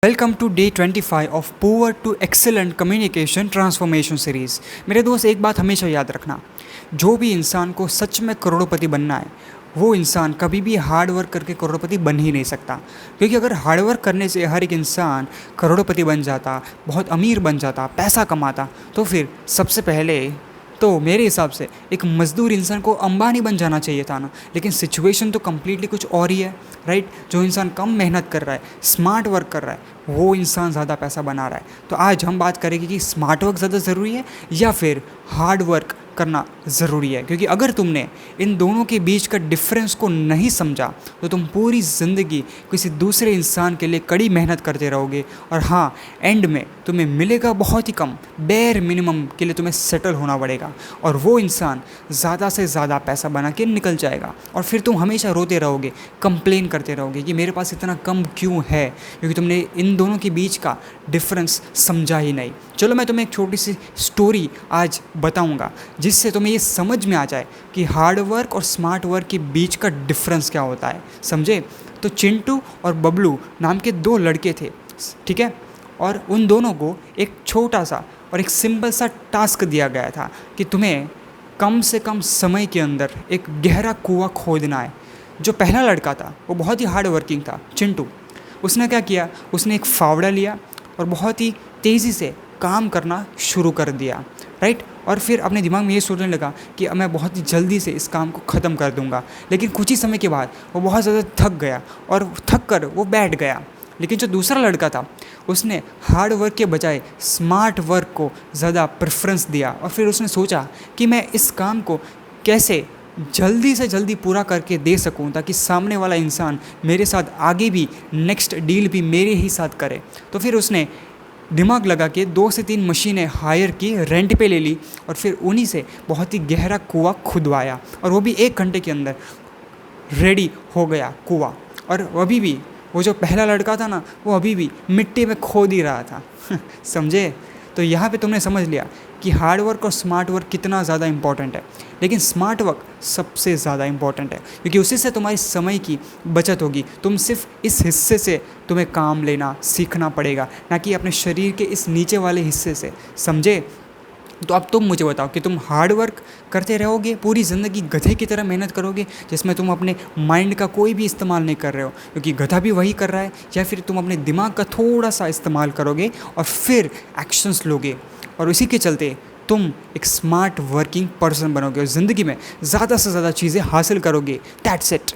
Welcome to day 25 of poor to excellent communication transformation series. मेरे दोस्त, एक बात हमेशा याद रखना, जो भी इंसान को सच में करोड़पति बनना है वो इंसान कभी भी हार्ड वर्क करके करोड़पति बन ही नहीं सकता। क्योंकि अगर हार्ड वर्क करने से हर एक इंसान करोड़पति बन जाता, बहुत अमीर बन जाता, पैसा कमाता, तो फिर सबसे पहले तो मेरे हिसाब से एक मज़दूर इंसान को अंबानी बन जाना चाहिए था ना। लेकिन सिचुएशन तो कम्प्लीटली कुछ और ही है, राइट। जो इंसान कम मेहनत कर रहा है, स्मार्ट वर्क कर रहा है, वो इंसान ज़्यादा पैसा बना रहा है। तो आज हम बात करेंगे कि स्मार्ट वर्क ज़्यादा ज़रूरी है या फिर हार्ड वर्क करना ज़रूरी है। क्योंकि अगर तुमने इन दोनों के बीच का डिफरेंस को नहीं समझा तो तुम पूरी ज़िंदगी किसी दूसरे इंसान के लिए कड़ी मेहनत करते रहोगे, और हाँ, एंड में तुम्हें मिलेगा बहुत ही कम, बेयर मिनिमम के लिए तुम्हें सेटल होना पड़ेगा, और वो इंसान ज़्यादा से ज़्यादा पैसा बना के निकल जाएगा। और फिर तुम हमेशा रोते रहोगे, कंप्लेन करते रहोगे कि मेरे पास इतना कम क्यों है, क्योंकि तुमने इन दोनों के बीच का डिफरेंस समझा ही नहीं। चलो मैं तुम्हें एक छोटी सी स्टोरी आज बताऊंगा जिससे तुम्हें ये समझ में आ जाए कि हार्ड वर्क और स्मार्ट वर्क के बीच का डिफरेंस क्या होता है, समझे। तो चिंटू और बबलू नाम के दो लड़के थे, ठीक है। और उन दोनों को एक छोटा सा और एक सिंपल सा टास्क दिया गया था कि तुम्हें कम से कम समय के अंदर एक गहरा कुआं खोदना है। जो पहला लड़का था वो बहुत ही हार्ड वर्किंग था, चिंटू। उसने क्या किया, उसने एक फावड़ा लिया और बहुत ही तेज़ी से काम करना शुरू कर दिया, राइट। और फिर अपने दिमाग में ये सोचने लगा कि अब मैं बहुत ही जल्दी से इस काम को ख़त्म कर दूंगा। लेकिन कुछ ही समय के बाद वो बहुत ज़्यादा थक गया और थक कर वो बैठ गया। लेकिन जो दूसरा लड़का था उसने हार्ड वर्क के बजाय स्मार्ट वर्क को ज़्यादा प्रेफरेंस दिया, और फिर उसने सोचा कि मैं इस काम को कैसे जल्दी से जल्दी पूरा करके दे सकूं ताकि सामने वाला इंसान मेरे साथ आगे भी नेक्स्ट डील भी मेरे ही साथ करे। तो फिर उसने दिमाग लगा के 2 से 3 मशीनें हायर की, रेंट पे ले ली, और फिर उन्हीं से बहुत ही गहरा कुआं खुदवाया, और वो भी 1 घंटे के अंदर रेडी हो गया कुआं। और अभी भी वो जो पहला लड़का था ना, वो अभी भी मिट्टी में खोद ही रहा था समझे। तो यहाँ पे तुमने समझ लिया कि हार्ड वर्क और स्मार्ट वर्क कितना ज़्यादा इंपॉर्टेंट है। लेकिन स्मार्ट वर्क सबसे ज़्यादा इंपॉर्टेंट है क्योंकि उसी से तुम्हारी समय की बचत होगी। तुम सिर्फ इस हिस्से से तुम्हें काम लेना सीखना पड़ेगा, ना कि अपने शरीर के इस नीचे वाले हिस्से से, समझे। तो अब तुम मुझे बताओ कि तुम हार्ड वर्क करते रहोगे, पूरी ज़िंदगी गधे की तरह मेहनत करोगे जिसमें तुम अपने माइंड का कोई भी इस्तेमाल नहीं कर रहे हो क्योंकि गधा भी वही कर रहा है, या फिर तुम अपने दिमाग का थोड़ा सा इस्तेमाल करोगे और फिर एक्शंस लोगे, और इसी के चलते तुम एक स्मार्ट वर्किंग पर्सन बनोगे और ज़िंदगी में ज़्यादा से ज़्यादा चीज़ें हासिल करोगे। That's it.